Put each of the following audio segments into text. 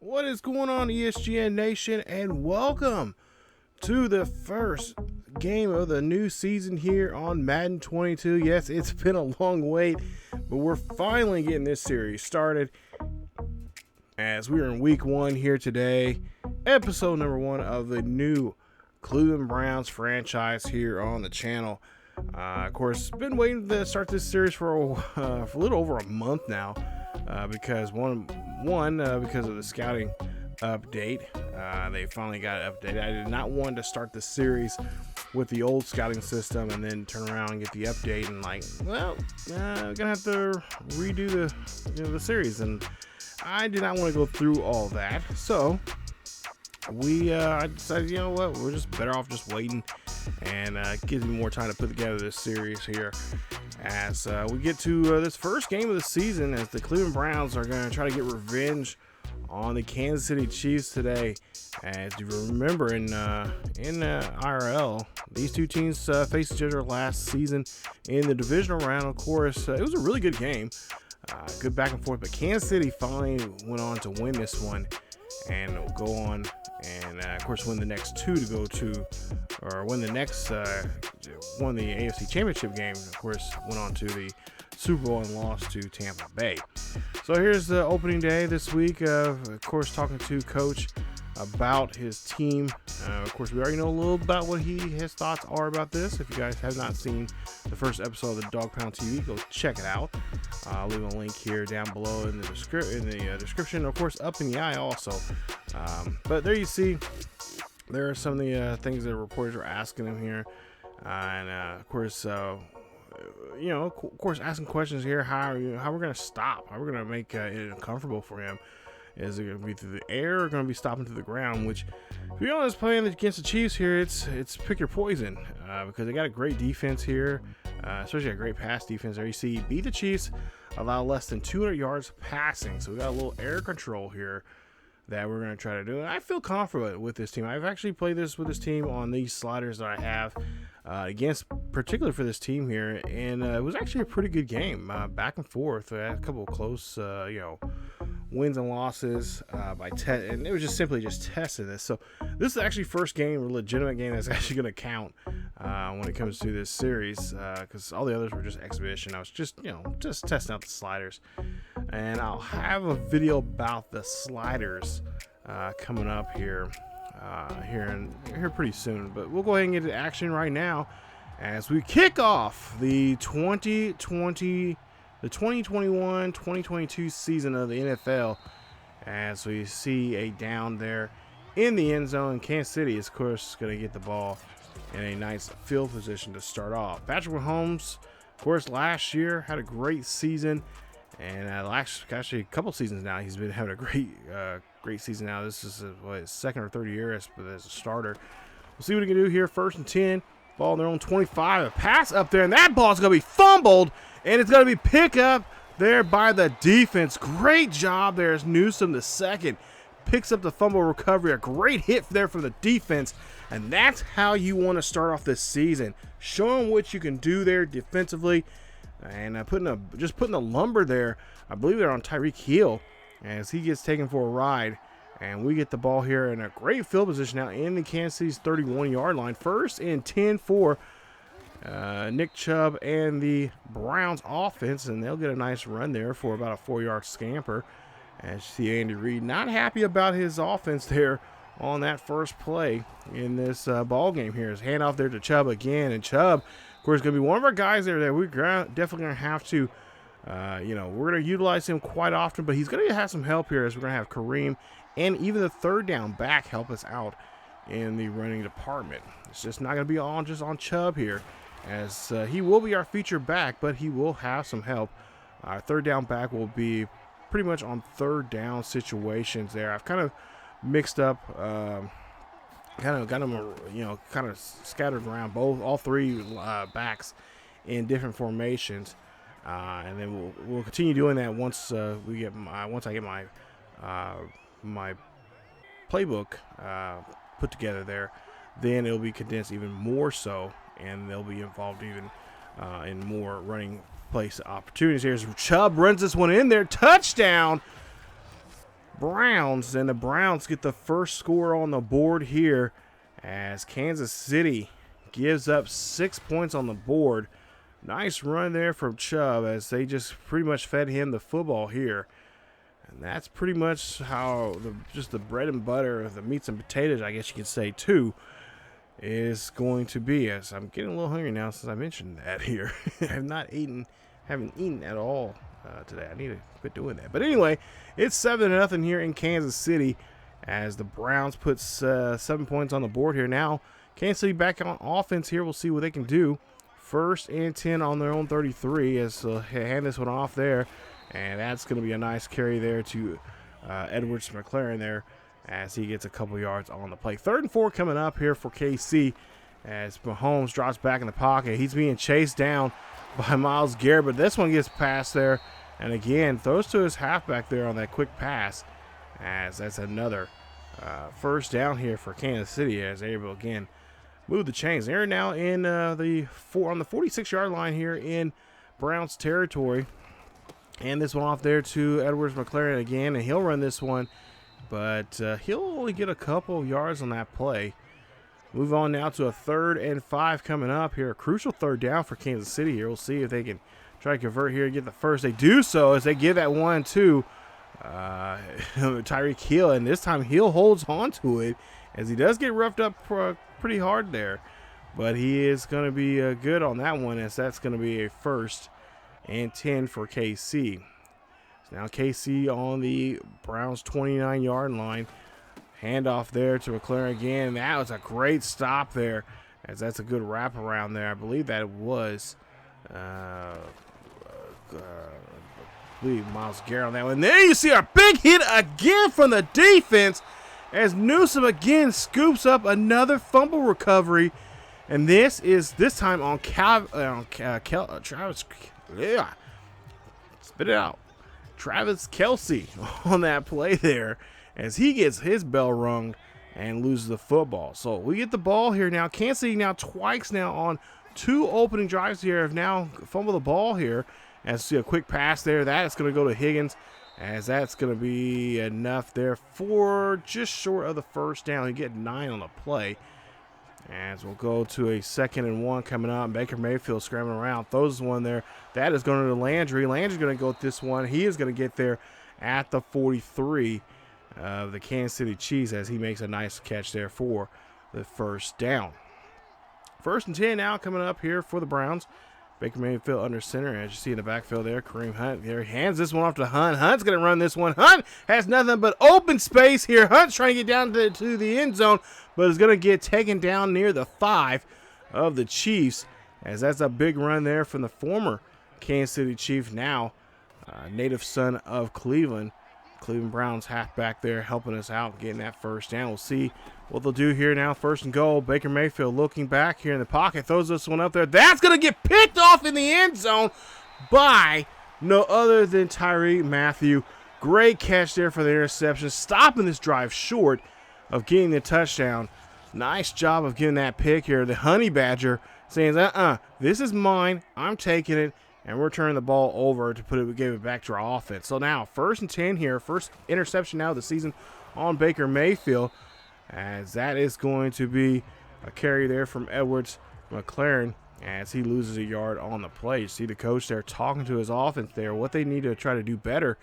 What is going on, ESGN Nation, and welcome to the first game of the new season here on Madden 22. Yes, it's been a long wait, but we're finally getting this series started as we are in week 1 here today, episode number 1 of the new Cleveland Browns franchise here on the channel. Of course, been waiting to start this series for a little over a month now, because because of the scouting update. They finally got it updated. I did not want to start the series with the old scouting system and then turn around and get the update and we're gonna have to redo the series, and I did not want to go through all that. So I decided, you know what, we're just better off just waiting, and gives me more time to put together this series here as we get to this first game of the season, as the Cleveland Browns are going to try to get revenge on the Kansas City Chiefs today. As you remember, in IRL, these two teams faced each other last season in the divisional round. Of course, it was a really good game, good back and forth, but Kansas City finally went on to win this one, and will go on and of course win the next two to go to, or win the next won the AFC Championship game. Of course, went on to the Super Bowl and lost to Tampa Bay. So here's the opening day this week. Of course, talking to Coach about his team. Of course, we already know a little about what his thoughts are about this. If you guys have not seen the first episode of the Dog Pound TV, go check it out. I'll leave a link here down below in the description. Of course, up in the eye also. But there you see, there are some of the things that reporters are asking him here, and of course, asking questions here. How we're gonna stop? How we're gonna make it uncomfortable for him? Is it going to be through the air, or going to be stopping through the ground? Which, to be honest, playing against the Chiefs here, it's pick your poison, because they got a great defense here, especially a great pass defense. There you see, beat the Chiefs, allow less than 200 yards passing. So we got a little air control here that we're going to try to do. And I feel confident with this team. I've actually played this with this team on these sliders that I have against, particularly for this team here, and it was actually a pretty good game, back and forth. I had a couple of close, wins and losses and it was just simply testing this. So this is actually first game, a legitimate game that's actually going to count when it comes to this series, because all the others were just exhibition. I was just testing out the sliders, and I'll have a video about the sliders coming up here pretty soon. But we'll go ahead and get to action right now as we kick off the 2021-2022 season of the NFL, as we see a down there in the end zone. Kansas City is, of course, going to get the ball in a nice field position to start off. Patrick Mahomes, of course, last year had a great season, and actually a couple seasons now he's been having a great season now. This is his second or third year as a starter. We'll see what he can do here. 1st and 10, ball on their own 25. A pass up there, and that ball's going to be fumbled, and it's going to be picked up there by the defense. Great job there as Newsome the second picks up the fumble recovery. A great hit there from the defense, and that's how you want to start off this season. Showing what you can do there defensively, and putting the lumber there. I believe they're on Tyreek Hill as he gets taken for a ride, and we get the ball here in a great field position now in the Kansas City's 31-yard line. 1st and 10 for Nick Chubb and the Browns offense, and they'll get a nice run there for about a 4-yard scamper. As you see, Andy Reid not happy about his offense there on that first play in this ball game here. His handoff there to Chubb again, and Chubb, of course, is going to be one of our guys there that we're definitely going to have to, we're going to utilize him quite often, but he's going to have some help here, as we're going to have Kareem and even the third down back help us out in the running department. It's just not going to be just on Chubb here, as he will be our feature back, but he will have some help. Our third down back will be pretty much on third down situations there. I've kind of mixed up, kind of got them, kind of scattered around all three backs in different formations, and then we'll continue doing that once I get my my playbook put together there. Then it'll be condensed even more so, and they'll be involved even in more running place opportunities here. As Chubb runs this one in there, touchdown. Browns, and the Browns get the first score on the board here as Kansas City gives up 6 points on the board. Nice run there from Chubb as they just pretty much fed him the football here. And that's pretty much how just the bread and butter, the meats and potatoes, I guess you could say, too, is going to be. As I'm getting a little hungry now since I mentioned that here. I haven't eaten at all today. I need to quit doing that. But anyway, it's 7-0 here in Kansas City as the Browns put 7 points on the board here. Now, Kansas City back on offense here. We'll see what they can do. 1st and 10 on their own 33 as they'll hand this one off there. And that's going to be a nice carry there to Edwards McLaren there as he gets a couple yards on the play. 3rd and 4 coming up here for KC as Mahomes drops back in the pocket. He's being chased down by Myles Garrett, but this one gets past there. And again, throws to his halfback there on that quick pass as that's another first down here for Kansas City as they're able to again move the chains. They're now in on the 46-yard line here in Browns territory. And this one off there to Edwards McLaren again, and he'll run this one, but he'll only get a couple yards on that play. Move on now to a 3rd and 5 coming up here. A crucial 3rd down for Kansas City here. We'll see if they can try to convert here and get the first. They do so as they give that one to Tyreek Hill, and this time Hill holds on to it as he does get roughed up pretty hard there. But he is going to be good on that one as that's going to be a 1st and 10 for KC. So now KC on the Browns 29-yard line. Handoff there to McLaren again. That was a great stop there as that's a good wraparound there. I believe that it was Myles Garrett on that one. And there you see a big hit again from the defense as Newsome again scoops up another fumble recovery. And this time on Travis. Yeah, spit it out. Travis Kelce on that play there as he gets his bell rung and loses the football. So we get the ball here now. Kansas City now twice now on 2 opening drives here have now fumbled the ball here. As you see a quick pass there, that is going to go to Higgins as that's going to be enough there for just short of the first down. You get 9 on the play. As we'll go to a 2nd and 1 coming up. Baker Mayfield scrambling around. Throws one there. That is going to Landry. Landry's going to go with this one. He is going to get there at the 43 of the Kansas City Chiefs as he makes a nice catch there for the first down. 1st and 10 now coming up here for the Browns. Baker Mayfield under center. As you see in the backfield there, Kareem Hunt there. He hands this one off to Hunt. Hunt's going to run this one. Hunt has nothing but open space here. Hunt's trying to get down to the end zone, but is going to get taken down near the 5 of the Chiefs. As that's a big run there from the former Kansas City Chief, now native son of Cleveland. Cleveland Browns halfback there helping us out, getting that first down. We'll see what they'll do here now. 1st and goal. Baker Mayfield looking back here in the pocket. Throws this one up there. That's going to get picked off in the end zone by no other than Tyree Matthew. Great catch there for the interception. Stopping this drive short of getting the touchdown. Nice job of getting that pick here. The Honey Badger saying, this is mine. I'm taking it. And we're turning the ball over to give it back to our offense. So now 1st and 10 here. First interception now of the season on Baker Mayfield. As that is going to be a carry there from Edwards McLaren as he loses a yard on the play. You see the coach there talking to his offense there, what they need to try to do better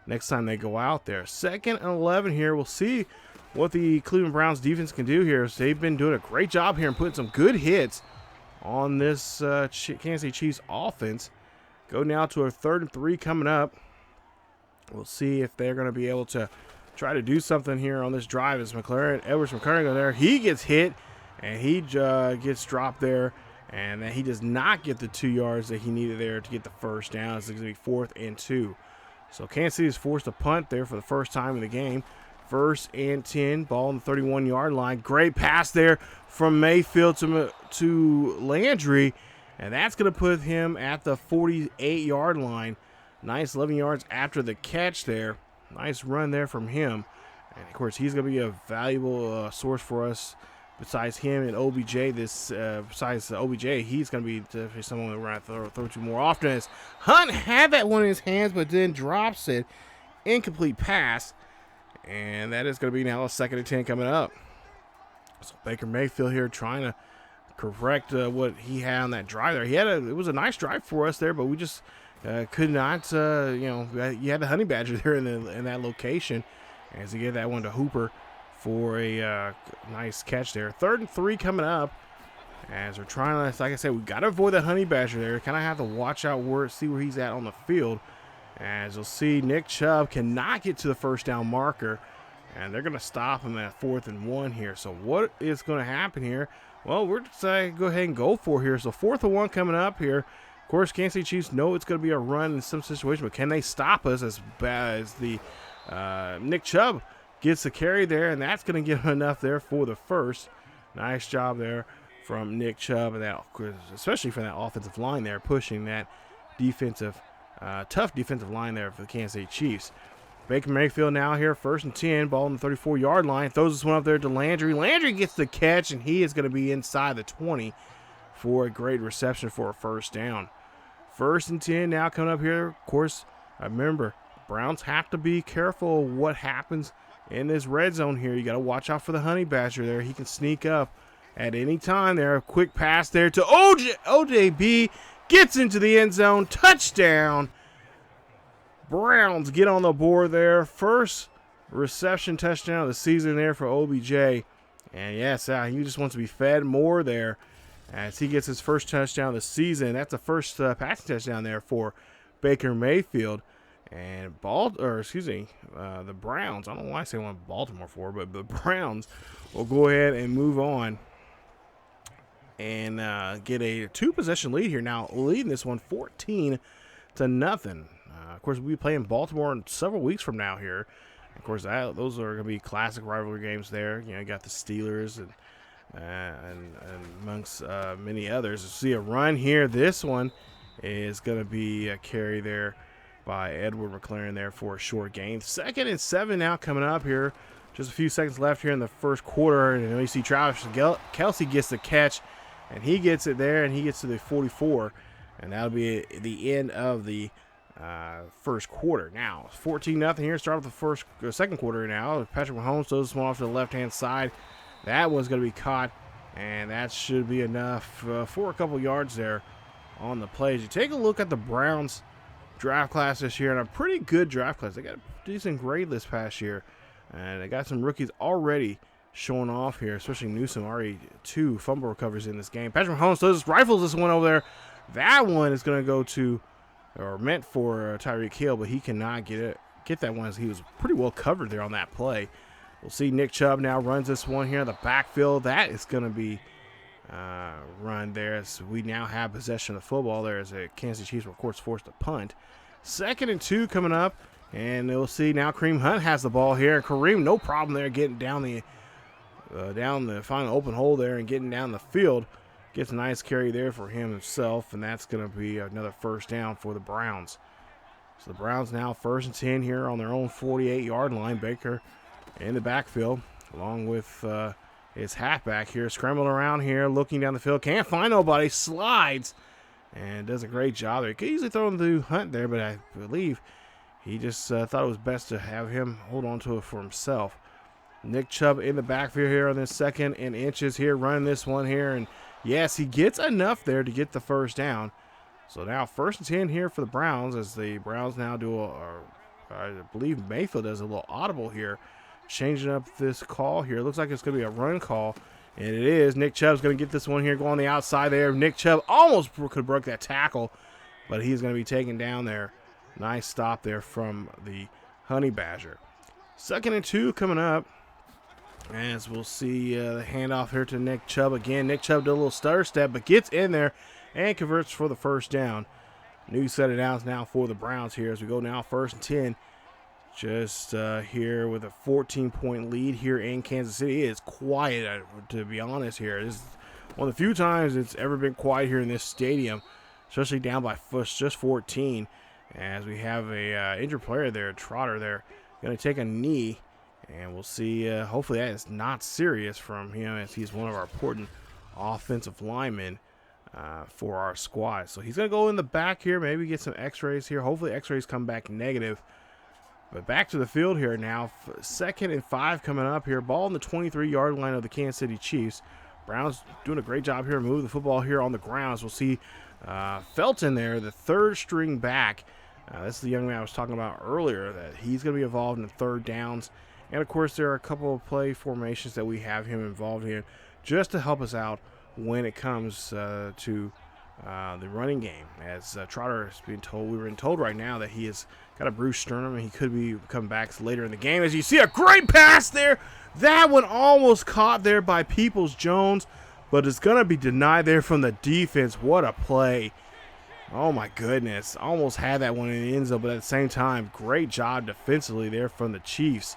next time they go out there. 2nd and 11 here. We'll see what the Cleveland Browns defense can do here. So they've been doing a great job here and putting some good hits on this Kansas City Chiefs offense. Go now to a 3rd and 3 coming up. We'll see if they're going to be able to try to do something here on this drive as Edwards McLaren go there. He gets hit, and he gets dropped there, and then he does not get the 2 yards that he needed there to get the first down. It's going to be 4th and 2. So Kansas City is forced to punt there for the first time in the game. 1st and 10, ball on the 31-yard line. Great pass there from Mayfield to Landry. And that's going to put him at the 48-yard line. Nice 11 yards after the catch there. Nice run there from him. And, of course, he's going to be a valuable source for us. Besides him and OBJ, besides OBJ, he's going to be definitely someone that we're going to throw to more often. As Hunt had that one in his hands, but then drops it. Incomplete pass. And that is going to be now a 2nd and 10 coming up. So Baker Mayfield here trying to correct what he had on that drive there. It was a nice drive for us there, but we just could not, you had the honey badger there in that location. As he gave that one to Hooper for a nice catch there. 3rd and 3 coming up. As we're trying to, like I said, we got to avoid that honey badger there. Kind of have to watch out see where he's at on the field. As you'll see, Nick Chubb cannot get to the first down marker. And they're going to stop him at 4th and 1 here. So what is going to happen here? Well, we're just going to go ahead and go for here. So 4th and 1 coming up here. Of course, Kansas City Chiefs know it's going to be a run in some situation, but can they stop us as bad as the Nick Chubb gets the carry there, and that's going to give him enough there for the first. Nice job there from Nick Chubb, and that, especially from that offensive line there, pushing that defensive, tough defensive line there for the Kansas City Chiefs. Baker Mayfield now here, 1st and 10, ball on the 34-yard line, throws this one up there to Landry. Landry gets the catch, and he is going to be inside the 20 for a great reception for a first down. 1st and 10 now coming up here. Of course, remember, Browns have to be careful what happens in this red zone here. You got to watch out for the honey badger there. He can sneak up at any time there. A quick pass there to OJB. Gets into the end zone. Touchdown. Browns get on the board there. First reception touchdown of the season there for OBJ. And yes, he just wants to be fed more there as he gets his first touchdown of the season. That's the first passing touchdown there for Baker Mayfield. And the Browns, I don't know why I say one Baltimore for, but the Browns will go ahead and move on and get a 2-possession lead here now, leading this one 14-0. Of course, we'll be playing Baltimore in several weeks from now here. Of course, those are going to be classic rivalry games there. You know, you got the Steelers and amongst many others. You see a run here. This one is going to be a carry there by Edward McLaren there for a short gain. 2nd and 7 now coming up here. Just a few seconds left here in the first quarter. And you see Travis Kelce gets the catch, and he gets it there, and he gets to the 44. And that'll be the end of the first quarter. Now, 14-0 here. Start with the second quarter now. Patrick Mahomes throws this one off to the left-hand side. That one's going to be caught, and that should be enough for a couple yards there on the plays. You take a look at the Browns draft class this year, and a pretty good draft class. They got a decent grade this past year, and they got some rookies already showing off here, especially Newsom, already 2 fumble recoveries in this game. Patrick Mahomes rifles this one over there. That one is going to go to, or meant for Tyreek Hill, but he cannot get that one as he was pretty well covered there on that play. We'll see Nick Chubb now runs this one here in the backfield. That is going to be run there as we now have possession of the football there as the Kansas City Chiefs were, of course, forced to punt. 2nd and 2 coming up, and we'll see now Kareem Hunt has the ball here. Kareem, no problem there getting down the final open hole there and getting down the field. Gets a nice carry there for himself, and that's going to be another first down for the Browns. So the Browns now 1st and 10 here on their own 48-yard line. Baker in the backfield along with his halfback here, scrambling around here, looking down the field. Can't find nobody. Slides and does a great job there. He could easily throw him to Hunt there, but I believe he just thought it was best to have him hold on to it for himself. Nick Chubb in the backfield here on this 2nd and inches here, running this one here. And yes, he gets enough there to get the first down. So now 1st and 10 here for the Browns as the Browns now do I believe Mayfield does a little audible here, changing up this call here. Looks like it's going to be a run call, and it is. Nick Chubb's going to get this one here, go on the outside there. Nick Chubb almost could have broke that tackle, but he's going to be taken down there. Nice stop there from the Honey Badger. 2nd and 2 coming up. As we'll see the handoff here to Nick Chubb again. Nick Chubb did a little stutter step, but gets in there and converts for the first down. New set of downs now for the Browns here as we go now 1st and 10. Just here with a 14-point lead here in Kansas City. It is quiet, to be honest here. This is one of the few times it's ever been quiet here in this stadium, especially down by just 14. As we have a injured player there, Trotter there, going to take a knee. And we'll see, hopefully that is not serious from him as he's one of our important offensive linemen for our squad. So he's going to go in the back here, maybe get some x-rays here. Hopefully x-rays come back negative. But back to the field here now. 2nd and 5 coming up here. Ball on the 23-yard line of the Kansas City Chiefs. Browns doing a great job here moving the football here on the ground. We'll see Felton there, the 3rd string back. This is the young man I was talking about earlier, that he's going to be involved in the 3rd downs. And, of course, there are a couple of play formations that we have him involved in just to help us out when it comes to the running game. As Trotter is being told, we've been told right now that he has got a bruised sternum and he could be coming back later in the game. As you see, a great pass there. That one almost caught there by Peoples-Jones, but it's going to be denied there from the defense. What a play. Oh, my goodness. Almost had that one in the end zone, but at the same time, great job defensively there from the Chiefs.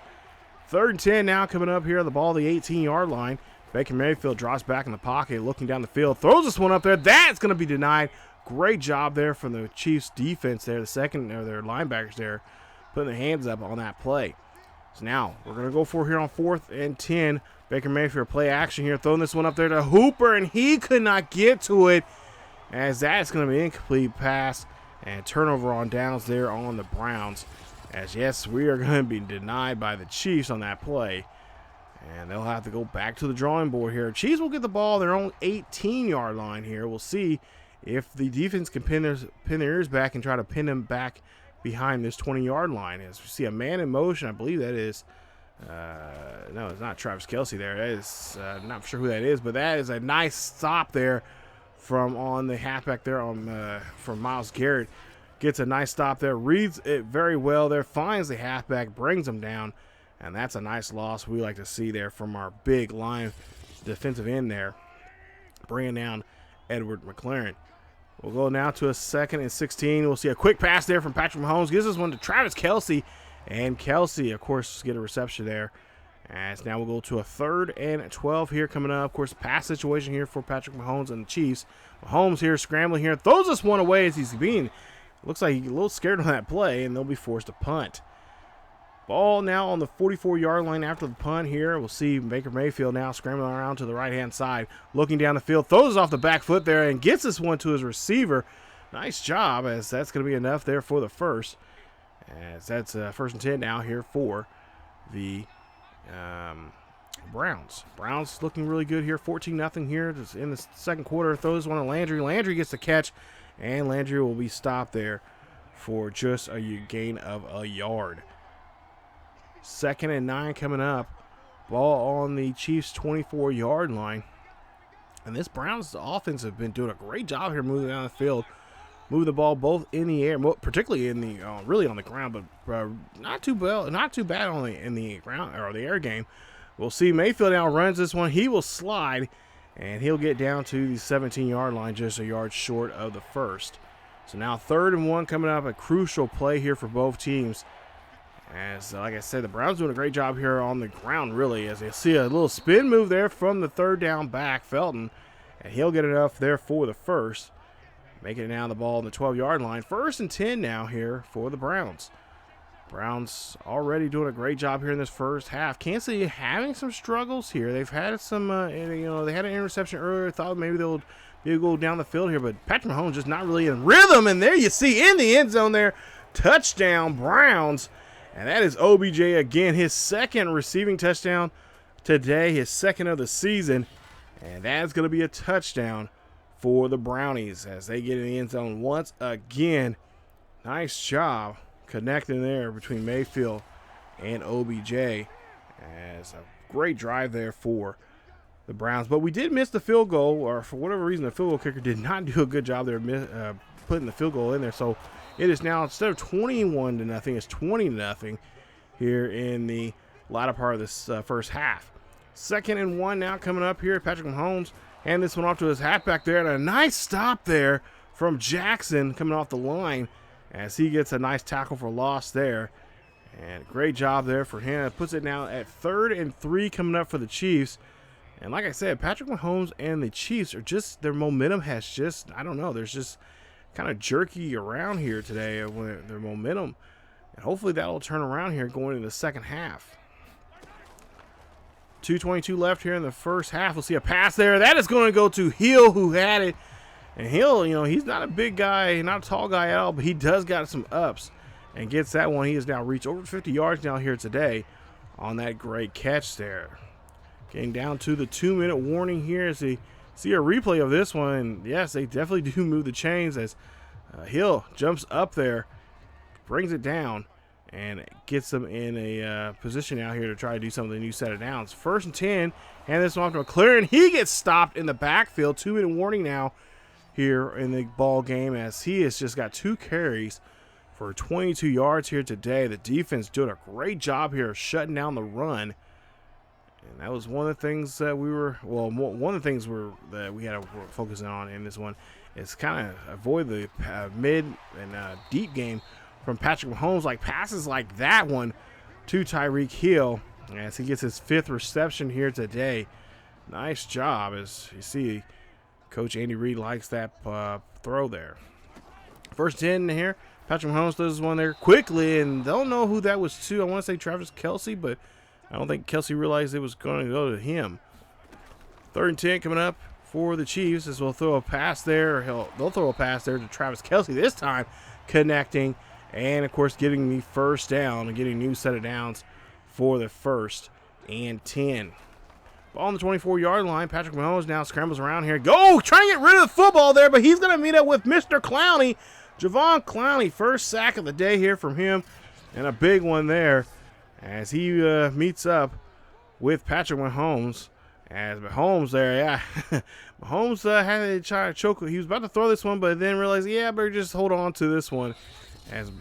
3rd and 10 now coming up here. The ball the 18-yard line. Baker Mayfield drops back in the pocket, looking down the field. Throws this one up there. That's going to be denied. Great job there from the Chiefs defense there. Their linebackers there putting their hands up on that play. So now we're going to go for here on 4th and 10. Baker Mayfield play action here. Throwing this one up there to Hooper, and he could not get to it, as that's going to be an incomplete pass and turnover on downs there on the Browns. As yes, we are going to be denied by the Chiefs on that play. And they'll have to go back to the drawing board here. Chiefs will get the ball their own 18-yard line here. We'll see if the defense can pin their ears back and try to pin them back behind this 20-yard line. As we see a man in motion, I believe that is, no, it's not Travis Kelce there. That is, not sure who that is, but that is a nice stop there from on the halfback there from Myles Garrett. Gets a nice stop there, reads it very well there, finds the halfback, brings him down, and that's a nice loss we like to see there from our big line defensive end there, bringing down Edward McLaren. We'll go now to a 2nd and 16. We'll see a quick pass there from Patrick Mahomes. Gives us one to Travis Kelce, and Kelce, of course, get a reception there. As now we'll go to a 3rd and 12 here coming up. Of course, pass situation here for Patrick Mahomes and the Chiefs. Mahomes here scrambling here, throws this one away as he's being, looks like he's a little scared on that play, and they'll be forced to punt. Ball now on the 44-yard line after the punt here. We'll see Baker Mayfield now scrambling around to the right-hand side, looking down the field, throws off the back foot there, and gets this one to his receiver. Nice job, as that's going to be enough there for the first. As that's 1st and 10 now here for the Browns. Browns looking really good here, 14-0 here in the 2nd quarter. Throws one to Landry. Landry gets the catch, and Landry will be stopped there for just a gain of a yard. 2nd and 9 coming up. Ball on the Chiefs' 24-yard line. And this Browns offense have been doing a great job here moving down the field. Move the ball both in the air, particularly in the really on the ground, but not too bad on in the ground or the air game. We'll see Mayfield now runs this one. He will slide, and he'll get down to the 17-yard line, just a yard short of the first. So now 3rd and 1 coming up, a crucial play here for both teams. As, like I said, the Browns doing a great job here on the ground, really, as they see a little spin move there from the 3rd down back, Felton, and he'll get enough there for the first. Making it now the ball on the 12-yard line. 1st and 10 now here for the Browns. Browns already doing a great job here in this first half. Kansas City having some struggles here. They've had some, they had an interception earlier. Thought maybe they'll be able to go down the field here, but Patrick Mahomes just not really in rhythm. And there you see in the end zone there, touchdown Browns. And that is OBJ again, his 2nd receiving touchdown today, his 2nd of the season. And that's going to be a touchdown for the Brownies as they get in the end zone once again. Nice job connecting there between Mayfield and OBJ. As a great drive there for the Browns. But we did miss the field goal, or for whatever reason, the field goal kicker did not do a good job there putting the field goal in there. So it is now, instead of 21-0, it's 20-0 here in the latter part of this first half. 2nd and 1 now coming up here. Patrick Mahomes hand this one off to his halfback there, and a nice stop there from Jackson coming off the line as he gets a nice tackle for loss there. And great job there for him. It puts it now at 3rd and 3 coming up for the Chiefs. And like I said, Patrick Mahomes and the Chiefs are just, their momentum has just, I don't know, there's just kind of jerky around here today with their momentum. And hopefully that will turn around here going into the second half. 2:22 left here in the first half. We'll see a pass there. That is going to go to Hill, who had it. And Hill, he's not a big guy, not a tall guy at all, but he does got some ups. and gets that one. He has now reached over 50 yards now here today on that great catch there. Getting down to the 2-minute warning here as they see a replay of this one. And yes, they definitely do move the chains as Hill jumps up there, brings it down, and gets them in a position out here to try to do something, new set of downs. 1st and 10, hand this one off to McLaren. He gets stopped in the backfield. 2-minute warning now here in the ball game as he has just got 2 carries for 22 yards here today. The defense doing a great job here of shutting down the run. And that was one of the things that one of the things that we had to focus on in this one is kind of avoid the mid and deep game from Patrick Mahomes, like passes like that one to Tyreek Hill as he gets his 5th reception here today. Nice job, as you see, Coach Andy Reid likes that throw there. 1st 10 here. Patrick Mahomes does one there quickly, and they'll know who that was to. I want to say Travis Kelce, but I don't think Kelce realized it was going to go to him. 3rd and 10 coming up for the Chiefs as we'll throw a pass there. They'll throw a pass there to Travis Kelce this time, connecting and, of course, getting the 1st down and getting a new set of downs for the 1st and 10. Ball on the 24-yard line. Patrick Mahomes now scrambles around here. Go! Trying to get rid of the football there, but he's going to meet up with Mr. Clowney. Javon Clowney, 1st sack of the day here from him, and a big one there as he meets up with Patrick Mahomes. As Mahomes there, yeah. Mahomes had to try to choke. He was about to throw this one, but then realized, yeah, better just hold on to this one. As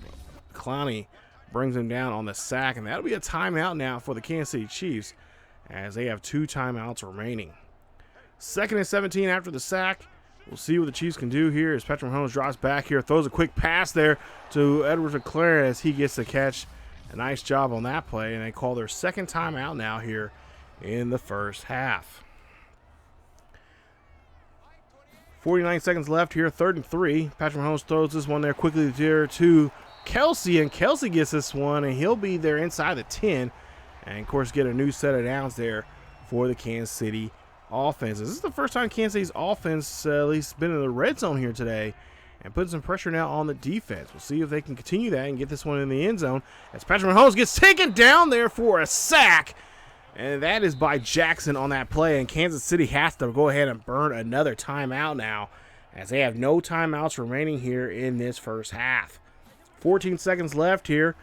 Clowney brings him down on the sack, and that'll be a timeout now for the Kansas City Chiefs as they have 2 timeouts remaining. 2nd and 17 after the sack. We'll see what the Chiefs can do here as Patrick Mahomes drops back here, throws a quick pass there to Edwards-Helaire as he gets the catch. A nice job on that play, and they call their 2nd timeout now here in the 1st half. 49 seconds left here, 3rd and 3. Patrick Mahomes throws this one there quickly there to Kelce, and Kelce gets this one, and he'll be there inside the 10, and of course get a new set of downs there for the Kansas City offense. This is the first time Kansas City's offense at least been in the red zone here today and putting some pressure now on the defense. We'll see if they can continue that and get this one in the end zone as Patrick Mahomes gets taken down there for a sack, and that is by Jackson on that play, and Kansas City has to go ahead and burn another timeout now as they have no timeouts remaining here in this 1st half. 14 seconds left here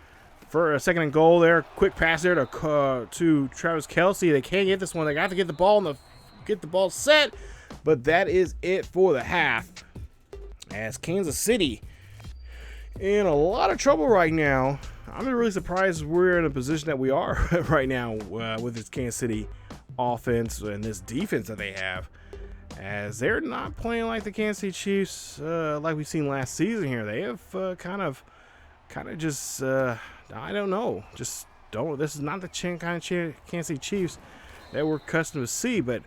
for a 2nd and goal there. Quick pass there to Travis Kelce. They can't get this one. They got to get the ball set, but that is it for the half as Kansas City in a lot of trouble right now. I'm really surprised we're in a position that we are right now with this Kansas City offense and this defense that they have, as they're not playing like the Kansas City Chiefs like we've seen last season here. They have kind of just I don't know, just don't. This is not the kind of Kansas City Chiefs that we're accustomed to see, but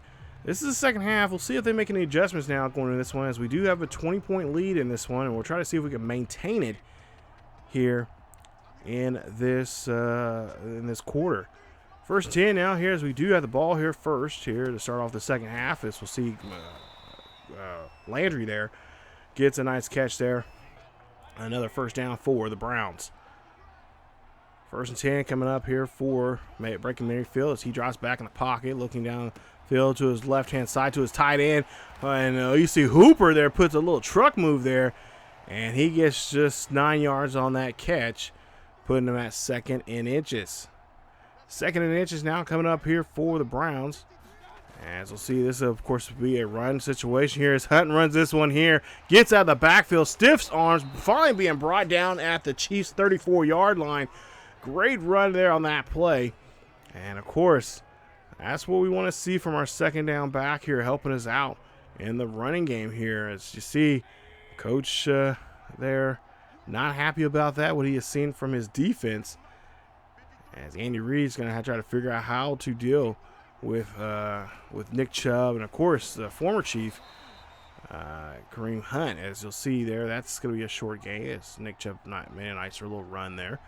this is the 2nd half. We'll see if they make any adjustments now going into this one, as we do have a 20-point lead in this one, and we'll try to see if we can maintain it here in this quarter. 1st 10 now here as we do have the ball here first here to start off the 2nd half. As we'll see Landry there gets a nice catch there. Another 1st down for the Browns. 1st and 10 coming up here for Baker Mayfield as he drops back in the pocket, looking downfield to his left-hand side to his tight end. And you see Hooper there puts a little truck move there, and he gets just 9 yards on that catch, putting him at 2nd and inches. 2nd and inches now coming up here for the Browns. As we'll see, this of course will be a run situation here as Hutton runs this one here, gets out of the backfield, stiffs arms, finally being brought down at the Chiefs' 34-yard line. Great run there on that play. And of course, that's what we want to see from our 2nd down back here, helping us out in the running game here. As you see, Coach there not happy about that, what he has seen from his defense, as Andy Reid's going to try to figure out how to deal with Nick Chubb and, of course, the former Chief, Kareem Hunt. As you'll see there, that's going to be a short game as Nick Chubb made a nice little run there.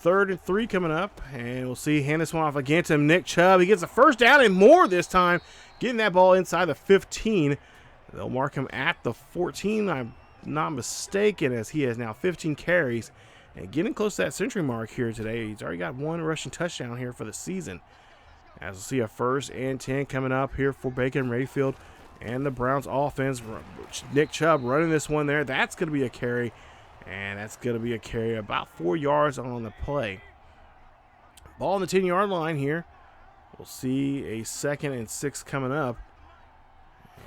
3rd and 3 coming up, and we'll see, hand this one off again to Nick Chubb. He gets a 1st down and more this time, getting that ball inside the 15. They'll mark him at the 14, I'm not mistaken, as he has now 15 carries and getting close to that century mark here today. He's already got 1 rushing touchdown here for the season. As we'll see a 1st and 10 coming up here for Baker Mayfield and the Browns offense. Nick Chubb running this one there. That's going to be a carry, and that's going to be a carry about 4 yards on the play. Ball on the 10-yard line here. We'll see a 2nd and 6 coming up.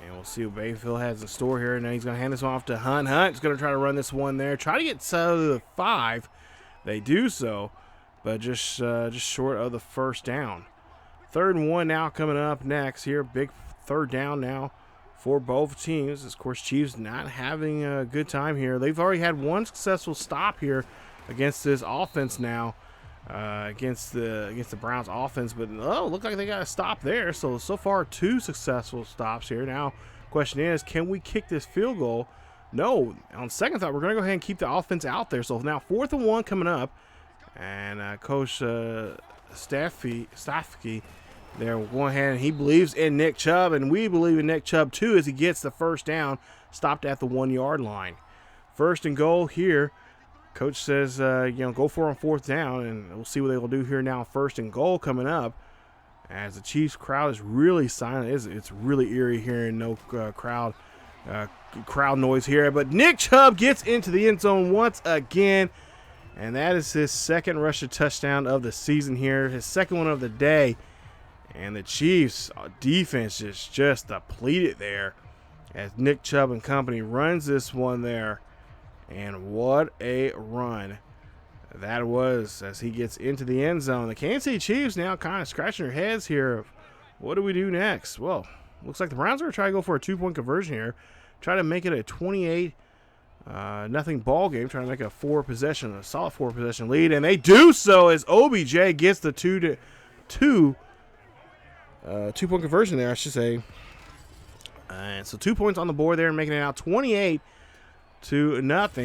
And we'll see what Mayfield has in store here. Now he's going to hand this one off to Hunt. Hunt's going to try to run this one there. Try to get to the 5. They do so, but just short of the 1st down. 3rd and 1 now coming up next here. Big 3rd down now for both teams. Of course, Chiefs not having a good time here. They've already had 1 successful stop here against this offense now. Against the Browns offense, but look like they got a stop there. So far 2 successful stops here. Now, question is, can we kick this field goal? No. On second thought, we're going to go ahead and keep the offense out there. So now 4th and 1 coming up, and Coach Stafke there with one hand, and he believes in Nick Chubb, and we believe in Nick Chubb too as he gets the 1st down, stopped at the 1-yard line. 1st and goal here. Coach says, go for it on 4th down, and we'll see what they will do here now. 1st and goal coming up, as the Chiefs crowd is really silent. It's really eerie hearing no crowd noise here. But Nick Chubb gets into the end zone once again, and that is his 2nd rushing touchdown of the season here, his 2nd one of the day. And the Chiefs defense is just depleted there as Nick Chubb and company runs this one there. And what a run that was as he gets into the end zone. The Kansas City Chiefs now kind of scratching their heads here. What do we do next? Well, looks like the Browns are going to try to go for a 2-point conversion here. Try to make it a 28-0 ball game. Trying to make a solid 4-possession lead. And they do so as OBJ gets the 2-point conversion there, I should say. And so 2 points on the board there, making it now 28-0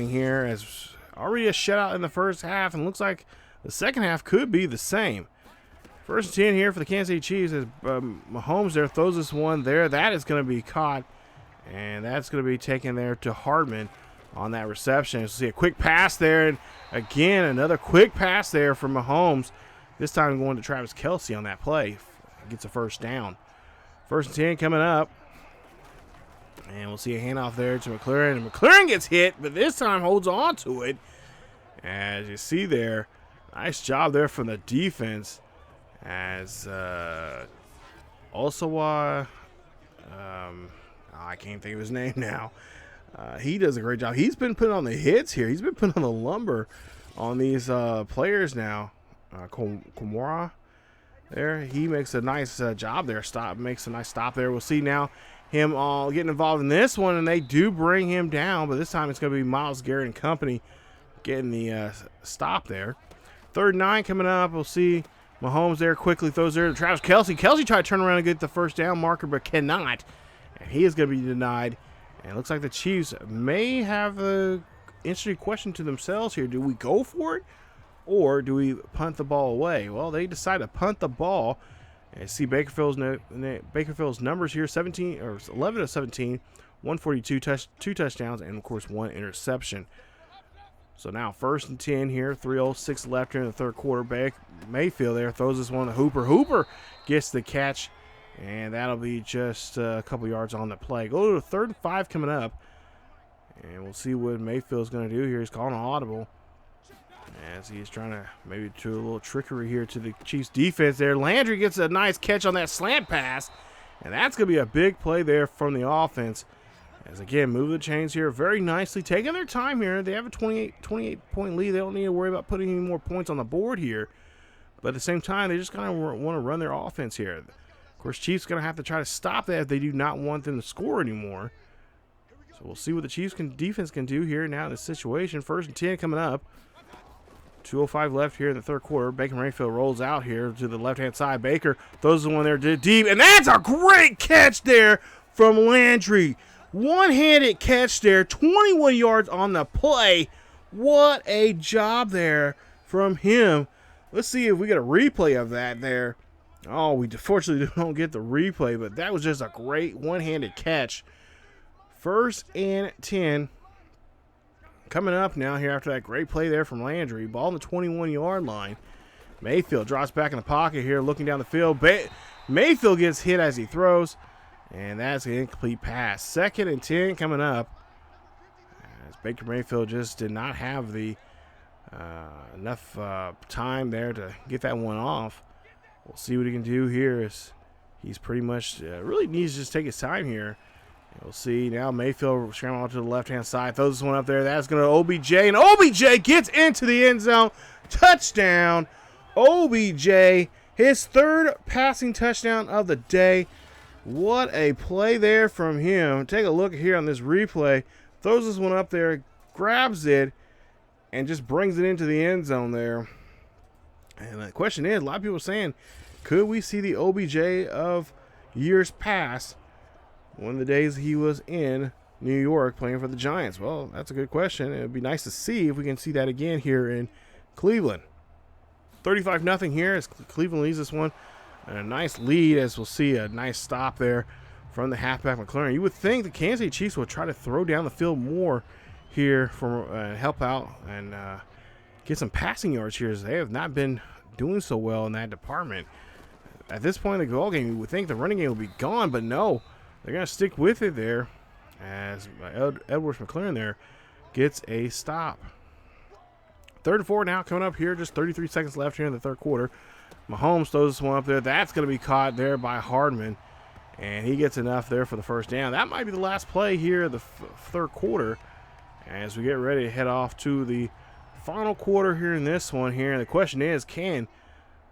here, as already a shutout in the 1st half, and looks like the 2nd half could be the same. 1st and 10 here for the Kansas City Chiefs as Mahomes there throws this one there. That is going to be caught, and that's going to be taken there to Hardman on that reception. So see a quick pass there, and again another quick pass there from Mahomes. This time going to Travis Kelce on that play. Gets a 1st down. 1st and 10 coming up. And we'll see a handoff there to McLaurin. And McLaurin gets hit, but this time holds on to it. As you see there, nice job there from the defense. As Osawa, I can't think of his name now. He does a great job. He's been putting on the hits here. He's been putting on the lumber on these players now. Komora there. He makes a nice job there. Makes a nice stop there. We'll see now him all getting involved in this one, and they do bring him down, but this time it's going to be Myles Garrett and company getting the stop there. 3rd and 9 coming up. We'll see Mahomes there quickly throws there to Travis Kelce. Kelce tried to turn around and get the 1st down marker, but cannot, and he is going to be denied. And it looks like the Chiefs may have an interesting question to themselves here. Do we go for it, or do we punt the ball away? Well, they decide to punt the ball. And see Bakerfield's numbers here: 11 of 17, 142, 2 touchdowns, and of course 1 interception. So now 1st and 10 here, 3:06 left here in the 3rd quarter. Mayfield there throws this one to Hooper. Hooper gets the catch, and that'll be just a couple yards on the play. Go to 3rd and 5 coming up, and we'll see what Mayfield's going to do here. He's calling an audible, as he's trying to maybe do a little trickery here to the Chiefs defense there. Landry gets a nice catch on that slant pass, and that's going to be a big play there from the offense. As again, move the chains here very nicely, taking their time here. They have a 28-point lead. They don't need to worry about putting any more points on the board here. But at the same time, they just kind of want to run their offense here. Of course, Chiefs going to have to try to stop that if they do not want them to score anymore. So we'll see what the Chiefs defense can do here now in this situation. 1st and 10 coming up. 2:05 left here in the 3rd quarter. Baker Mayfield rolls out here to the left-hand side. Baker throws the one there deep, and that's a great catch there from Landry. One-handed catch there, 21 yards on the play. What a job there from him. Let's see if we get a replay of that there. Oh, we unfortunately don't get the replay, but that was just a great one-handed catch. 1st and 10 coming up now here after that great play there from Landry. Ball on the 21-yard line. Mayfield drops back in the pocket here, looking down the field. Mayfield gets hit as he throws, and that's an incomplete pass. 2nd and 10 coming up. As Baker Mayfield just did not have the enough time there to get that one off. We'll see what he can do here. As he's pretty much really needs to just take his time here. We'll see now. Mayfield scrambling out to the left-hand side, throws this one up there. That's going to OBJ, and OBJ gets into the end zone. Touchdown, OBJ, his 3rd passing touchdown of the day. What a play there from him. Take a look here on this replay. Throws this one up there, grabs it, and just brings it into the end zone there. And the question is, a lot of people are saying, could we see the OBJ of years past, one of the days he was in New York playing for the Giants? Well, that's a good question. It would be nice to see if we can see that again here in Cleveland. 35-0 here as Cleveland leads this one. And a nice lead, as we'll see a nice stop there from the halfback McLaurin. You would think the Kansas City Chiefs would try to throw down the field more here for help out and get some passing yards here, as they have not been doing so well in that department. At this point in the ball game, you would think the running game would be gone, but no. They're going to stick with it there as Edwards McLaurin there gets a stop. 3rd and 4 now coming up here. Just 33 seconds left here in the 3rd quarter. Mahomes throws this one up there. That's going to be caught there by Hardman. And he gets enough there for the 1st down. That might be the last play here of the 3rd quarter as we get ready to head off to the final quarter here in this one here. And the question is, can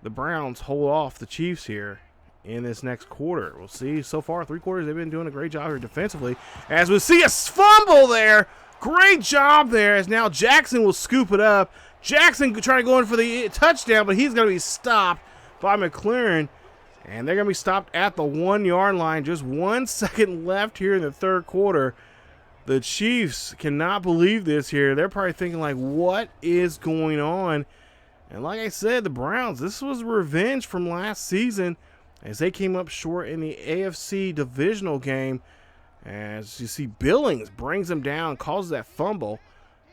the Browns hold off the Chiefs here in this next quarter? We'll see. So far, 3 quarters, they've been doing a great job here defensively. As we see a fumble there. Great job there, as now Jackson will scoop it up. Jackson trying to go in for the touchdown, but he's going to be stopped by McLaurin. And they're going to be stopped at the 1-yard line. Just 1 second left here in the 3rd quarter. The Chiefs cannot believe this here. They're probably thinking, like, what is going on? And like I said, the Browns, this was revenge from last season as they came up short in the AFC Divisional game. As you see, Billings brings them down, causes that fumble.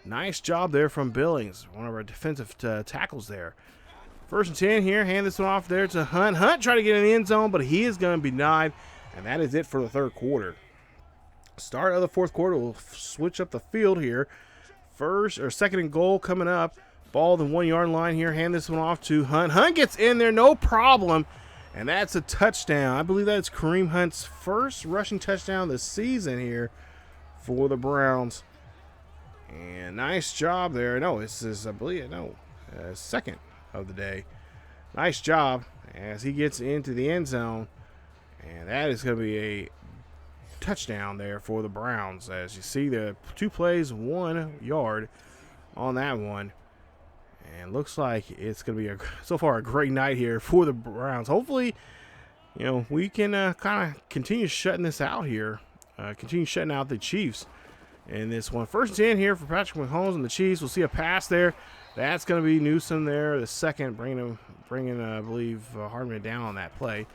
Nice job there from Billings, one of our defensive tackles there. 1st and 10 here. Hand this one off there to Hunt. Hunt trying to get in the end zone, but he is going to be denied. And that is it for the 3rd quarter. Start of the 4th quarter. We'll switch up the field here. 2nd and goal coming up. Ball the 1-yard line here. Hand this one off to Hunt. Hunt gets in there, no problem. And that's a touchdown. I believe that's Kareem Hunt's 1st rushing touchdown this season here for the Browns. And nice job there. No, this is, I believe, 2nd of the day. Nice job as he gets into the end zone. And that is going to be a touchdown there for the Browns. As you see, the 2 plays, 1 yard on that one. And looks like it's going to be so far a great night here for the Browns. Hopefully, we can kind of continue shutting this out here. Continue shutting out the Chiefs in this one. 1st and 10 here for Patrick Mahomes and the Chiefs. We'll see a pass there. That's going to be Newsom there. The 2nd, bringing I believe, Hardman down on that play.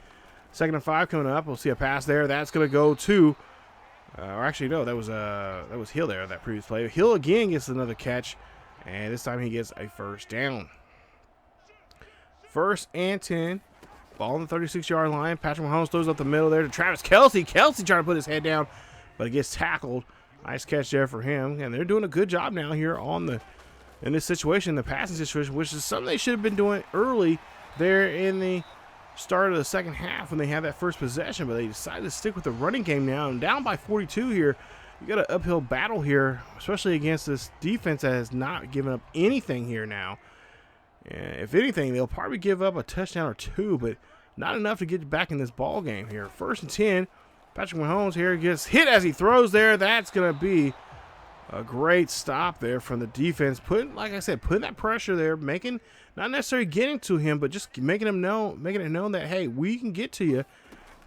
2nd and 5 coming up. We'll see a pass there. That's going to go to, or actually no, that was Hill there that previous play. Hill again gets another catch. And this time he gets a 1st down. 1st and 10. Ball on the 36-yard line. Patrick Mahomes throws up the middle there to Travis Kelce. Kelce trying to put his head down, but it gets tackled. Nice catch there for him. And they're doing a good job now here in this situation, the passing situation, which is something they should have been doing early there in the start of the 2nd half when they had that 1st possession. But they decided to stick with the running game now. And down by 42 here. You got an uphill battle here, especially against this defense that has not given up anything here now. If anything, they'll probably give up a touchdown or 2, but not enough to get back in this ball game here. 1st and 10. Patrick Mahomes here gets hit as he throws there. That's going to be a great stop there from the defense. Like I said, putting that pressure there, making, not necessarily getting to him, but just making it known that, hey, we can get to you.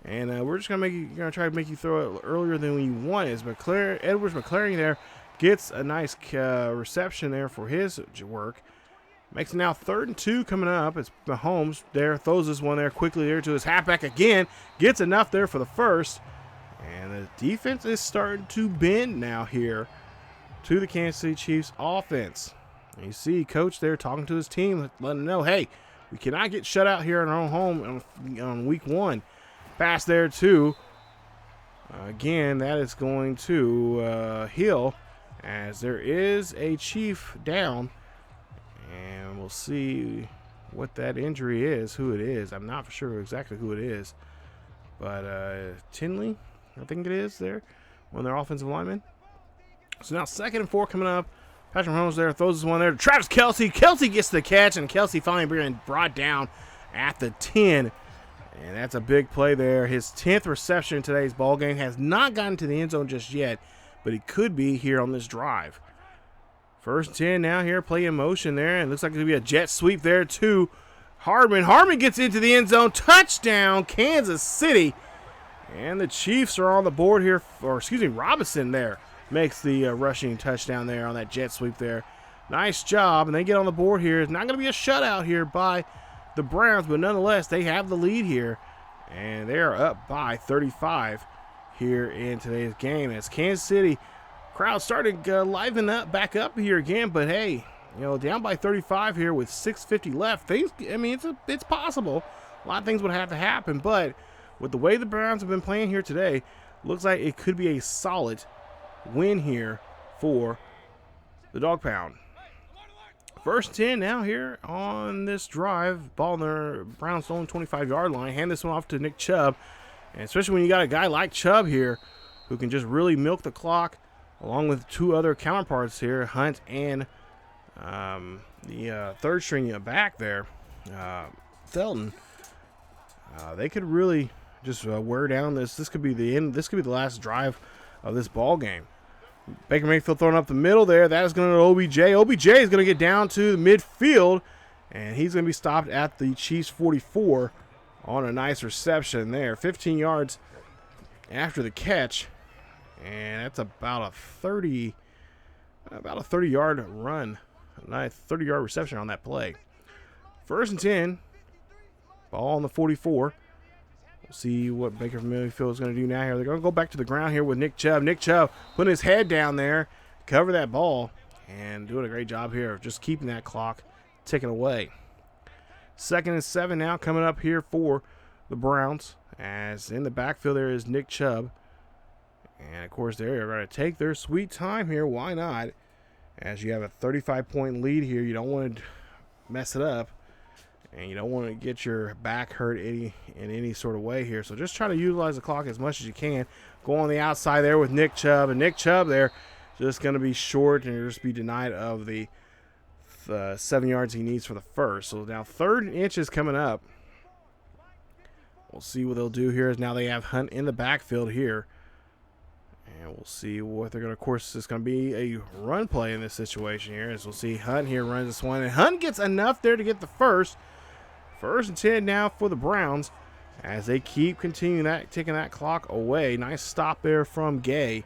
And we're just gonna try to make you throw it earlier than you want. Is Edwards McLaurin there gets a nice reception there for his work. Makes it now 3rd and 2 coming up. It's Mahomes there, throws this one there quickly there to his halfback again. Gets enough there for the 1st. And the defense is starting to bend now here to the Kansas City Chiefs offense. And you see Coach there talking to his team, letting them know, hey, we cannot get shut out here in our own home on week 1. Pass there to, again, that is going to Hill, as there is a Chief down. And we'll see what that injury is, who it is. I'm not for sure exactly who it is. But Tinley, I think it is there, one of their offensive linemen. So now 2nd and 4 coming up. Patrick Mahomes there throws this one there to Travis Kelce. Kelce gets the catch, and Kelce finally being brought down at the 10. And that's a big play there. His 10th reception in today's ball game. Has not gotten to the end zone just yet, but he could be here on this drive. 1st and 10 now here, play in motion there. And it looks like it's going to be a jet sweep there to Hardman. Hardman gets into the end zone. Touchdown, Kansas City. And the Chiefs are on the board here. Or, excuse me, Robinson there makes the rushing touchdown there on that jet sweep there. Nice job. And they get on the board here. It's not going to be a shutout here by the Browns, but nonetheless, they have the lead here. And they are up by 35 here in today's game. As Kansas City crowd started liven up back up here again. But, hey, you know, down by 35 here with 6:50 left. Things, I mean, it's possible. A lot of things would have to happen. But with the way the Browns have been playing here today, looks like it could be a solid win here for the Dog Pound. 1st and 10 now here on this drive. Ball in their Browns' own 25-yard line. Hand this one off to Nick Chubb. And especially when you got a guy like Chubb here who can just really milk the clock, along with 2 other counterparts here, Hunt and the 3rd string back there, Felton. They could really just wear down this. This could be the end. This could be the last drive of this ball game. Baker Mayfield throwing up the middle there. That is going to OBJ. OBJ is going to get down to the midfield, and he's going to be stopped at the Chiefs 44 on a nice reception there. 15 yards after the catch, and that's about a 30-yard run. A nice 30-yard reception on that play. 1st and 10. Ball on the 44. We'll see what Baker Mayfield is going to do now here. They're going to go back to the ground here with Nick Chubb. Nick Chubb putting his head down there, cover that ball, and doing a great job here of just keeping that clock ticking away. 2nd and 7 now coming up here for the Browns. As in the backfield there is Nick Chubb. And, of course, they're going to take their sweet time here. Why not? As you have a 35-point lead here, you don't want to mess it up. And you don't want to get your back hurt in any sort of way here. So just try to utilize the clock as much as you can. Go on the outside there with Nick Chubb. And Nick Chubb there just going to be short and just be denied of the 7 yards he needs for the first. So now 3rd and inches coming up. We'll see what they'll do here. Is now they have Hunt in the backfield here. And we'll see what they're going to, of course, it's going to be a run play in this situation here. As we'll see Hunt here runs this one. And Hunt gets enough there to get the first. 1st and 10 now for the Browns as they keep continuing that, taking that clock away. Nice stop there from Gay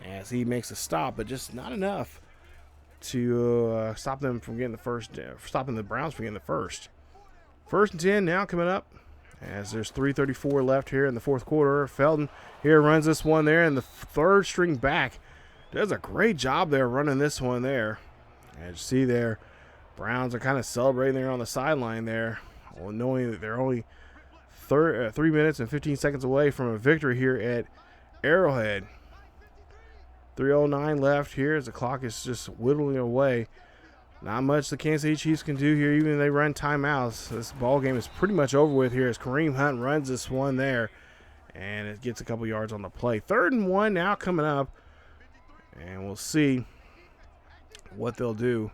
as he makes a stop, but just not enough to stop them from getting the first, stopping the Browns from getting the first. 1st and 10 now coming up as there's 3:34 left here in the 4th quarter. Felton here runs this one there, and the 3rd string back does a great job there running this one there. As you see there, Browns are kind of celebrating there on the sideline there, knowing that they're only 3 minutes and 15 seconds away from a victory here at Arrowhead. 3:09 left here as the clock is just whittling away. Not much the Kansas City Chiefs can do here, even if they run timeouts. This ball game is pretty much over with here as Kareem Hunt runs this one there, and it gets a couple yards on the play. 3rd and 1 now coming up, and we'll see what they'll do.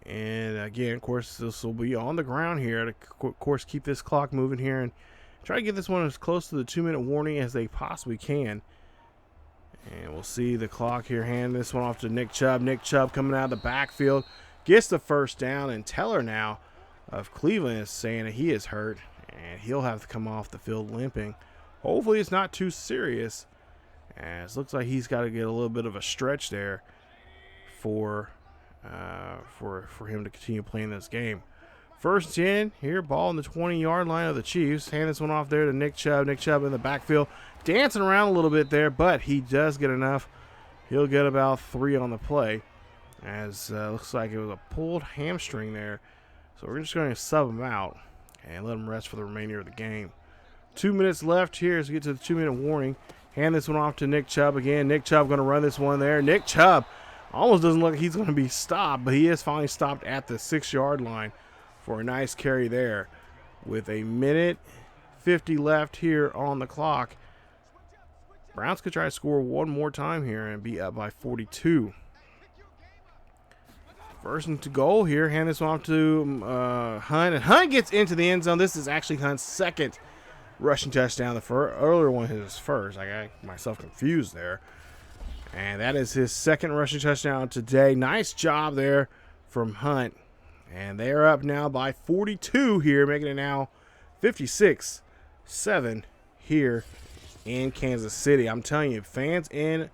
And again, of course, this will be on the ground here to, of course, keep this clock moving here and try to get this one as close to the 2-minute warning as they possibly can. And we'll see the clock here hand this one off to Nick Chubb. Nick Chubb coming out of the backfield, gets the first down, and Teller now of Cleveland is saying that he is hurt and he'll have to come off the field limping. Hopefully it's not too serious, as it looks like he's got to get a little bit of a stretch there for him to continue playing this game. 1st and 10 here, ball on the 20-yard line of the Chiefs. Hand this one off there to Nick Chubb. Nick Chubb in the backfield, dancing around a little bit there, but he does get enough He'll get about 3 on the play, as looks like it was a pulled hamstring there. So we're just going to sub him out and let him rest for the remainder of the game. 2 minutes left here as we get to the 2-minute warning. Hand this one off to Nick Chubb again. Nick Chubb going to run this one there. Nick Chubb almost doesn't look like he's going to be stopped, but he is finally stopped at the 6-yard line for a nice carry there. With a minute 50 left here on the clock, Browns could try to score one more time here and be up by 42. First and to goal here. Hand this one off to Hunt. And Hunt gets into the end zone. This is actually Hunt's second rushing touchdown. The earlier one is his first. I got myself confused there. And that is his second rushing touchdown today. Nice job there from Hunt. And they are up now by 42 here, making it now 56-7 here in Kansas City. I'm telling you, fans in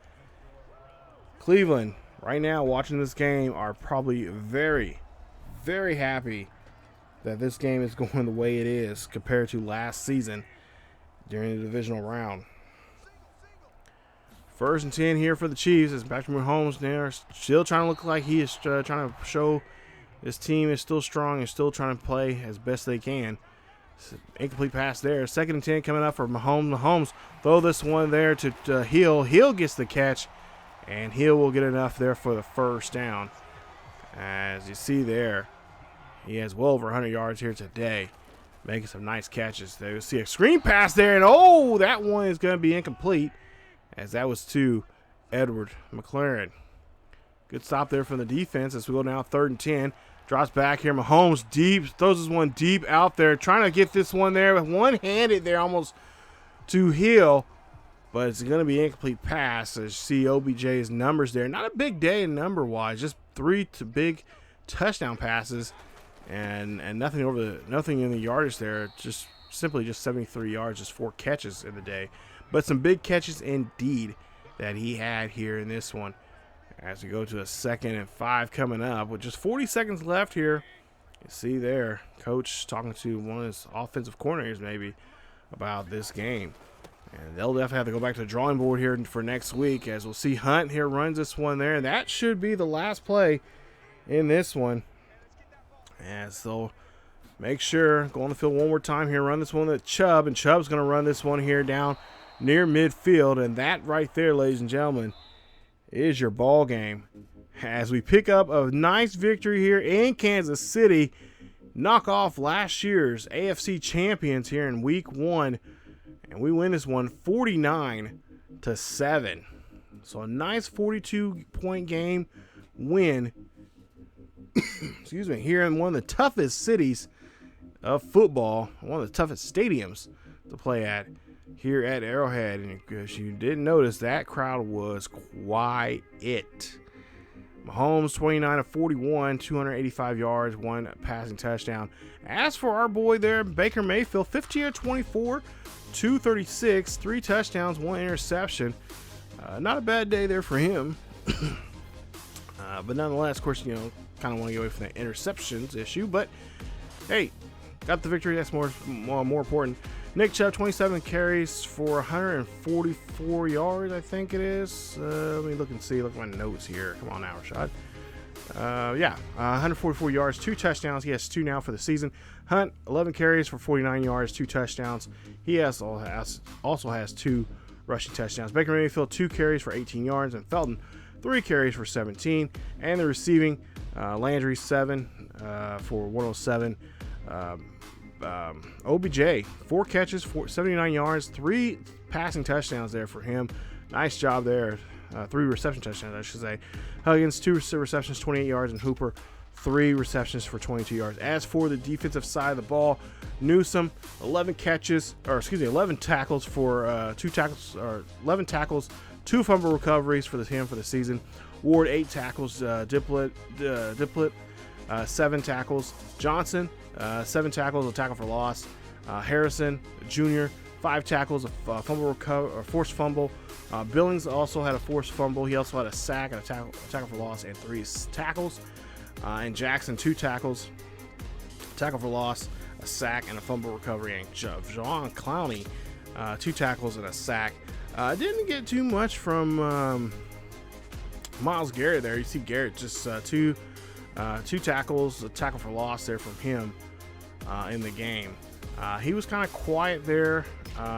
Cleveland right now watching this game are probably very, very happy that this game is going the way it is compared to last season during the divisional round. First and 10 here for the Chiefs. It's Patrick Mahomes there, still trying to look like he is trying to show this team is still strong and still trying to play as best they can. Incomplete pass there. Second and 10 coming up for Mahomes. Mahomes throw this one there to Hill. Hill gets the catch, and Hill will get enough there for the first down. As you see there, he has well over 100 yards here today, making some nice catches. There you see a screen pass there, and oh, that one is going to be incomplete, as that was to Edward McLaren. Good stop there from the defense as we go now 3rd and 10. Drops back here. Mahomes deep. Throws this one deep out there. Trying to get this one there. One-handed there almost to Hill. But it's going to be an incomplete pass. As you see OBJ's numbers there. Not a big day number-wise. Just 3 big touchdown passes. And nothing in the yardage there. Just simply 73 yards. Just 4 catches in the day. But some big catches indeed that he had here in this one. As we go to a 2nd and 5 coming up with just 40 seconds left here. You see there, coach talking to one of his offensive coordinators maybe about this game. And they'll definitely have to go back to the drawing board here for next week, as we'll see Hunt here runs this one there. And that should be the last play in this one. And so make sure, go on the field one more time here, run this one to Chubb. And Chubb's going to run this one here down near midfield. And that right there, ladies and gentlemen, is your ball game, as we pick up a nice victory here in Kansas City, knock off last year's AFC champions here in week 1, and we win this one 49-7. So a nice 42-point game win excuse me, here in one of the toughest cities of football, one of the toughest stadiums to play at here at Arrowhead. And if you didn't notice, that crowd was quiet. Mahomes 29 of 41, 285 yards, 1 passing touchdown. As for our boy there, Baker Mayfield, 15 of 24, 236, 3 touchdowns, 1 interception. Not a bad day there for him. But nonetheless, of course, you know, kind of want to get away from the interceptions issue. But hey, got the victory. That's more important. Nick Chubb, 27 carries for 144 yards, I think it is. Let me look and see. Look at my notes here. Come on now, Rashad. 144 yards, 2 touchdowns. He has 2 now for the season. Hunt, 11 carries for 49 yards, 2 touchdowns. He also has 2 rushing touchdowns. Baker Mayfield, 2 carries for 18 yards. And Felton, 3 carries for 17. And the receiving, Landry, 7 for 107. OBJ, 4 catches, 79 yards, 3 passing touchdowns there for him. Nice job there. 3 reception touchdowns, I should say. Huggins, 2 receptions, 28 yards, and Hooper, 3 receptions for 22 yards. As for the defensive side of the ball, Newsome, 11 tackles for 11 tackles, 2 fumble recoveries for him for the season. Ward, 8 tackles. Diplett, 7 tackles. Johnson, 7 tackles, a tackle for loss. Harrison Jr., 5 tackles, a forced fumble. Billings also had a forced fumble. He also had a sack and a tackle for loss and 3 tackles. And Jackson, 2 tackles, tackle for loss, a sack, and a fumble recovery. And John Clowney, 2 tackles and a sack. Didn't get too much from Myles Garrett there. You see Garrett just two tackles, a tackle for loss there from him in the game. He was kind of quiet there.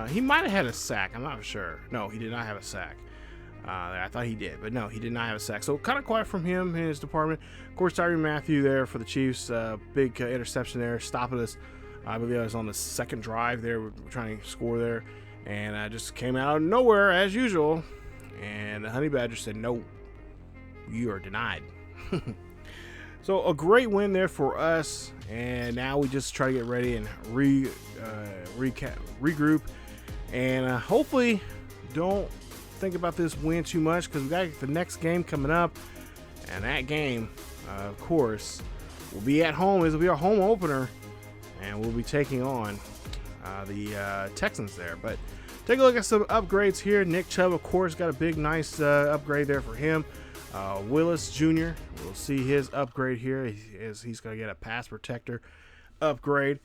He might have had a sack. I'm not sure. No, he did not have a sack. I thought he did, but no, he did not have a sack. So kind of quiet from him in his department. Of course, Tyrann Mathieu there for the Chiefs. Big interception there, stopping us. I believe I was on the second drive there. We're trying to score there, and just came out of nowhere as usual. And the Honey Badger said, "No, you are denied." So a great win there for us, and now we just try to get ready and regroup, and hopefully don't think about this win too much, because we got the next game coming up, and that game, of course, will be at home. This will be our home opener, and we'll be taking on the Texans there. But take a look at some upgrades here. Nick Chubb, of course, got a big, nice upgrade there for him. Willis Jr., we'll see his upgrade here. He's going to get a pass protector upgrade,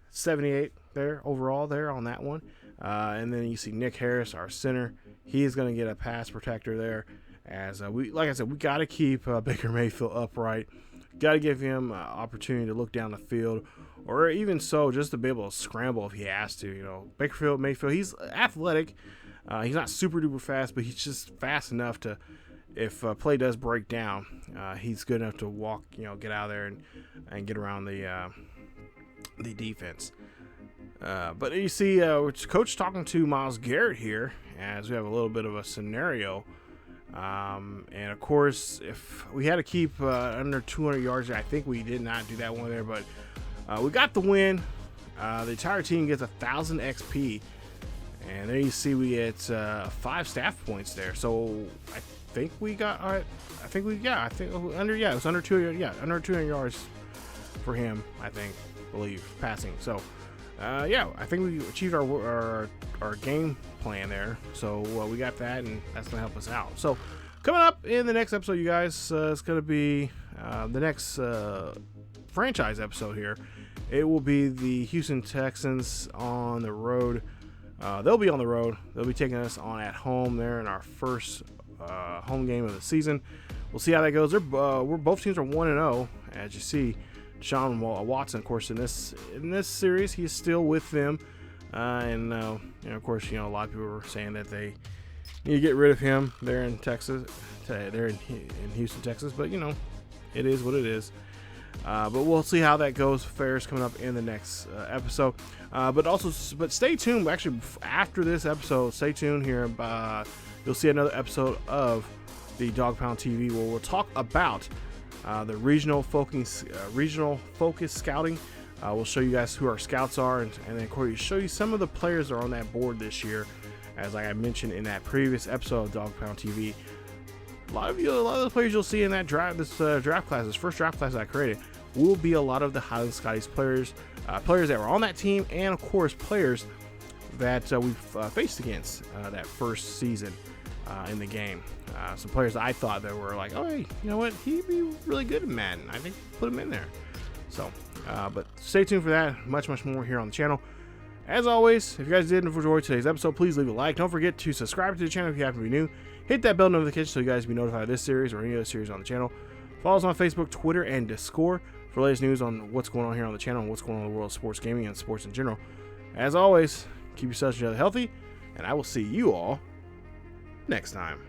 78 there overall there on that one. And then you see Nick Harris, our center. He's going to get a pass protector there. As like I said, we got to keep Baker Mayfield upright. Got to give him opportunity to look down the field, or even so, just to be able to scramble if he has to. You know, Baker Mayfield, he's athletic. He's not super duper fast, but he's just fast enough to, if play does break down, he's good enough to walk, get out of there and get around the defense. But you see, Coach talking to Myles Garrett here, as we have a little bit of a scenario. And of course, if we had to keep under 200 yards, I think we did not do that one there, but we got the win. The entire team gets 1,000 XP, and there you see we get 5 staff points there. So I think we got, it was under 200 yards for him, believe passing. So I think we achieved our game plan there. So we got that, and that's gonna help us out. So coming up in the next episode, you guys, it's gonna be the next franchise episode here. It will be the Houston Texans on the road. They'll be on the road. They'll be taking us on at home there in our first home game of the season. We'll see how that goes. We're both teams are 1-0, as you see. Deshaun Watson, of course, in this series, he's still with them, and of course, a lot of people were saying that they need to get rid of him there in Texas, there in Houston, Texas. But it is what it is. But we'll see how that goes. Fair's coming up in the next episode. But stay tuned. Actually, after this episode, stay tuned here. You'll see another episode of the Dog Pound TV where we'll talk about the regional focus scouting. We'll show you guys who our scouts are, and then of course show you some of the players that are on that board this year. As like I mentioned in that previous episode of Dog Pound TV, a lot of the players you'll see in that draft, this first draft class that I created, will be a lot of the Highland Scotties players that were on that team, and of course players that we've faced against that first season in the game. Some players I thought that were like, oh hey, you know what, he'd be really good in Madden. I think put him in there. So, but stay tuned for that. Much more here on the channel. As always, if you guys did enjoy today's episode, please leave a like. Don't forget to subscribe to the channel if you happen to be new. Hit that bell notification so you guys be notified of this series or any other series on the channel. Follow us on Facebook, Twitter, and Discord for latest news on what's going on here on the channel and what's going on in the world of sports gaming and sports in general. As always, keep yourselves and each other healthy, and I will see you all next time.